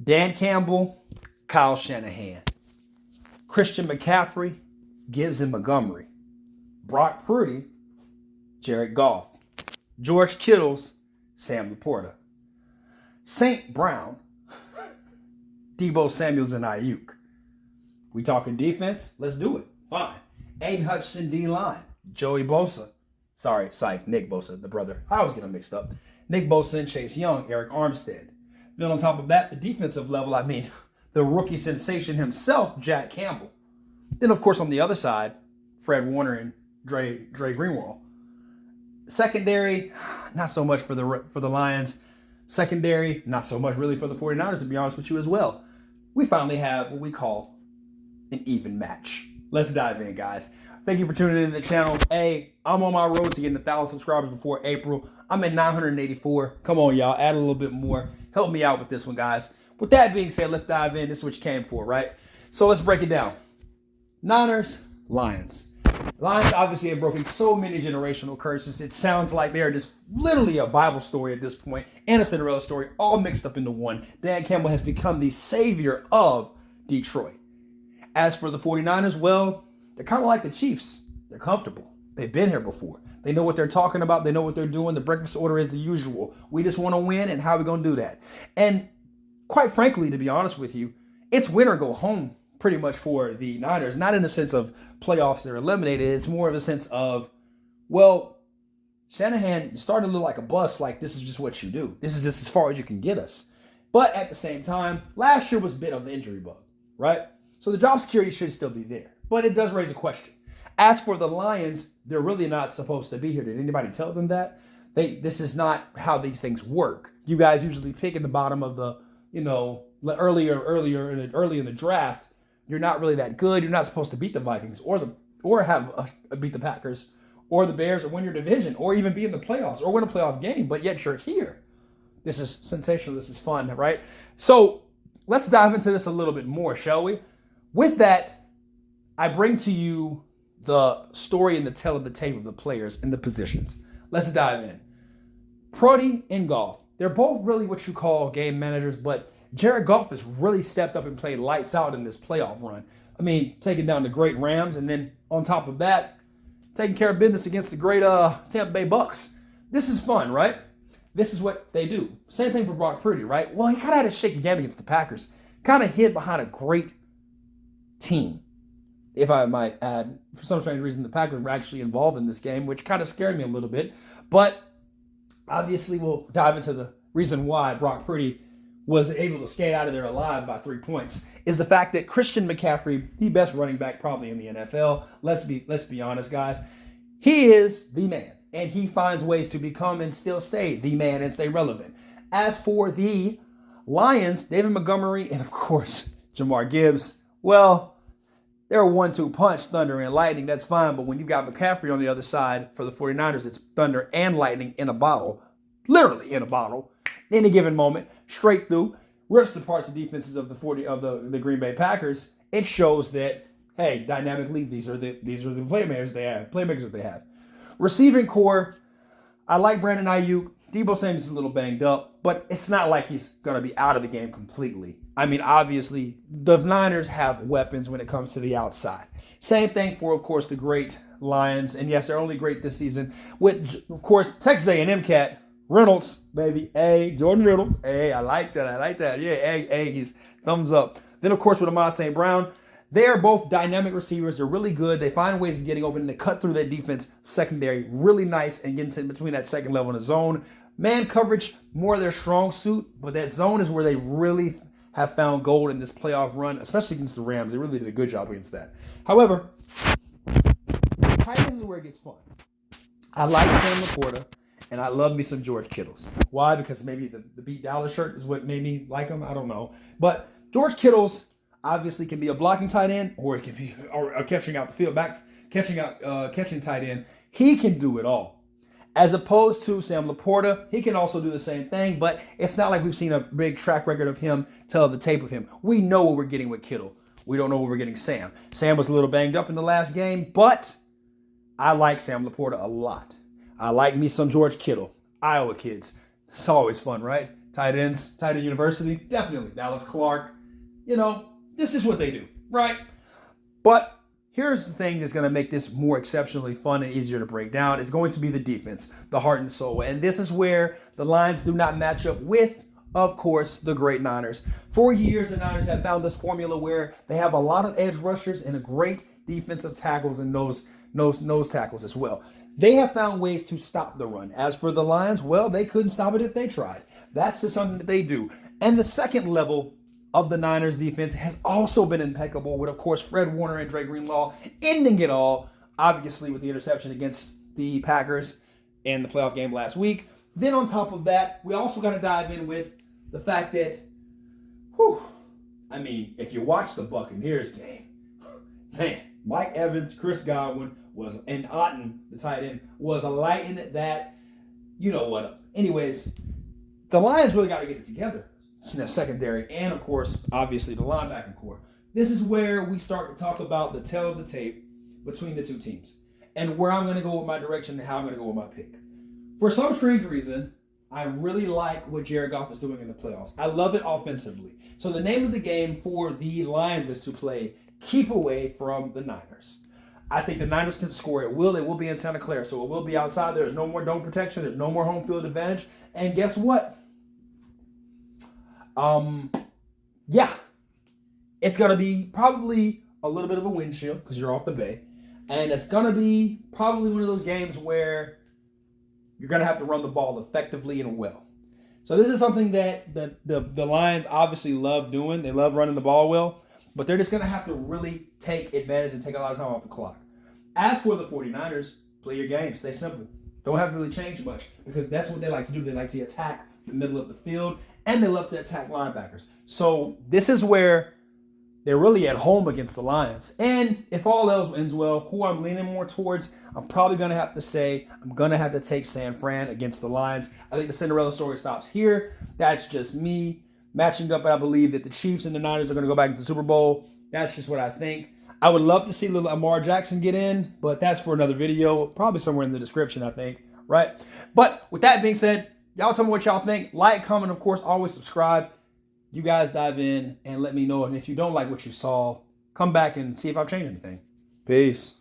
Dan Campbell, Kyle Shanahan. Christian McCaffrey, Gibbs and Montgomery. Brock Purdy, Jared Goff. George Kittles, Sam Laporta. St. Brown, Debo Samuels and Ayuk. We talking defense? Let's do it. Fine. Aiden Hutchinson, D-line. Joey Bosa. Sorry, Nick Bosa, the brother. I always get them mixed up. Nick Bosa and Chase Young, Eric Armstead. Then on top of that, the defensive level, the rookie sensation himself, Jack Campbell. Then, of course, on the other side, Fred Warner and Dre Greenwald. Secondary, not so much for the Lions. Secondary, not so much really for the 49ers, to be honest with you as well. We finally have what we call an even match. Let's dive in, guys. Thank you for tuning into the channel. Hey, I'm on my road to getting 1,000 subscribers before April. I'm at 984. Come on, y'all. Add a little bit more. Help me out with this one, guys. With that being said, let's dive in. This is what you came for, right? So let's break it down. Niners, Lions. Lions obviously have broken so many generational curses. It sounds like they are just literally a Bible story at this point and a Cinderella story all mixed up into one. Dan Campbell has become the savior of Detroit. As for the 49ers, well, they're kind of like the Chiefs. They're comfortable. They've been here before. They know what they're talking about. They know what they're doing. The breakfast order is the usual. We just want to win, and how are we going to do that? And quite frankly, to be honest with you, it's win or go home pretty much for the Niners. Not in the sense of playoffs, they're eliminated. It's more of a sense of, well, Shanahan, you're starting to look like a bust, like this is just what you do. This is just as far as you can get us. But at the same time, last year was a bit of the injury bug, right? So the job security should still be there. But it does raise a question. As for the Lions, they're really not supposed to be here. Did anybody tell them that? This is not how these things work. You guys usually pick in the bottom of the, early in the draft. You're not really that good. You're not supposed to beat the Vikings or have beat the Packers or the Bears or win your division or even be in the playoffs or win a playoff game, but yet you're here. This is sensational. This is fun, right? So let's dive into this a little bit more, shall we? With that, I bring to you the story and the tale of the tape of the players and the positions. Let's dive in. Purdy and Goff. They're both really what you call game managers, but Jared Goff has really stepped up and played lights out in this playoff run. Taking down the great Rams, and then on top of that, taking care of business against the great Tampa Bay Bucks. This is fun, right? This is what they do. Same thing for Brock Purdy, right? Well, he kind of had a shaky game against the Packers. Kind of hid behind a great team, if I might add. For some strange reason, the Packers were actually involved in this game, which kind of scared me a little bit. But obviously, we'll dive into the reason why Brock Purdy was able to skate out of there alive by 3 points is the fact that Christian McCaffrey, the best running back probably in the NFL. Let's be honest, guys. He is the man, and he finds ways to become and still stay the man and stay relevant. As for the Lions, David Montgomery and, of course, Jahmyr Gibbs, well, they're a 1-2 punch, thunder and lightning. That's fine, but when you got McCaffrey on the other side for the 49ers, it's thunder and lightning in a bottle, literally in a bottle. Any given moment, straight through, rips apart the defenses of the Green Bay Packers. It shows that, hey, dynamically, these are the playmakers they have. Receiving core, I like Brandon Ayuk. Debo Samuels is a little banged up, but it's not like he's going to be out of the game completely. Obviously, the Niners have weapons when it comes to the outside. Same thing for, of course, the great Lions. And yes, they're only great this season with, of course, Texas A&M cat, Reynolds, baby. Hey, Jordan Reynolds. Hey, I like that. Yeah, hey, he's thumbs up. Then, of course, with Ahmad St. Brown, they are both dynamic receivers. They're really good. They find ways of getting open and they cut through that defense secondary really nice and get into between that second level in the zone. Man coverage, more their strong suit, but that zone is where they really have found gold in this playoff run, especially against the Rams. They really did a good job against that. However, tight ends is where it gets fun. I like Sam Laporta. And I love me some George Kittles. Why? Because maybe the Beat Dallas shirt is what made me like him. I don't know. But George Kittles obviously can be a blocking tight end, or it can be a catching out the field, catching tight end. He can do it all. As opposed to Sam Laporta, he can also do the same thing, but it's not like we've seen a big track record of him, tell the tape of him. We know what we're getting with Kittle. We don't know what we're getting Sam. Sam was a little banged up in the last game, but I like Sam Laporta a lot. I like me some George Kittle. Iowa kids. It's always fun, right? Tight ends, tight end university, definitely. Dallas Clark, this is what they do, right? But here's the thing that's going to make this more exceptionally fun and easier to break down. It's going to be the defense, the heart and soul. And this is where the Lions do not match up with, of course, the great Niners. For years, the Niners have found this formula where they have a lot of edge rushers and a great defensive tackles and nose tackles as well. They have found ways to stop the run. As for the Lions, well, they couldn't stop it if they tried. That's just something that they do. And the second level of the Niners defense has also been impeccable with, of course, Fred Warner and Dre Greenlaw ending it all, obviously with the interception against the Packers in the playoff game last week. Then on top of that, we also got to dive in with the fact that, if you watch the Buccaneers game, man, Mike Evans, Chris Godwin and Otten, the tight end, was lighting that, Anyways, the Lions really got to get it together. The secondary, and of course, obviously, the linebacking core. This is where we start to talk about the tail of the tape between the two teams and where I'm going to go with my direction and how I'm going to go with my pick. For some strange reason, I really like what Jared Goff is doing in the playoffs. I love it offensively. So the name of the game for the Lions is to play keep away from the Niners. I think the Niners can score at will. They will be in Santa Clara, so it will be outside. There's no more dome protection. There's no more home field advantage. And guess what? It's going to be probably a little bit of a windshield because you're off the bay. And it's going to be probably one of those games where you're going to have to run the ball effectively and well. So this is something that the Lions obviously love doing. They love running the ball well, but they're just going to have to really take advantage and take a lot of time off the clock. As for the 49ers, play your game. Stay simple. Don't have to really change much because that's what they like to do. They like to attack the middle of the field, and they love to attack linebackers. So this is where they're really at home against the Lions. And if all else ends well, who I'm leaning more towards, I'm probably going to have to say I'm going to have to take San Fran against the Lions. I think the Cinderella story stops here. That's just me matching up. I believe that the Chiefs and the Niners are going to go back into the Super Bowl. That's just what I think. I would love to see little Lamar Jackson get in, but that's for another video. Probably somewhere in the description, I think. Right? But with that being said, y'all tell me what y'all think. Like, comment, of course, always subscribe. You guys dive in and let me know. And if you don't like what you saw, come back and see if I've changed anything. Peace.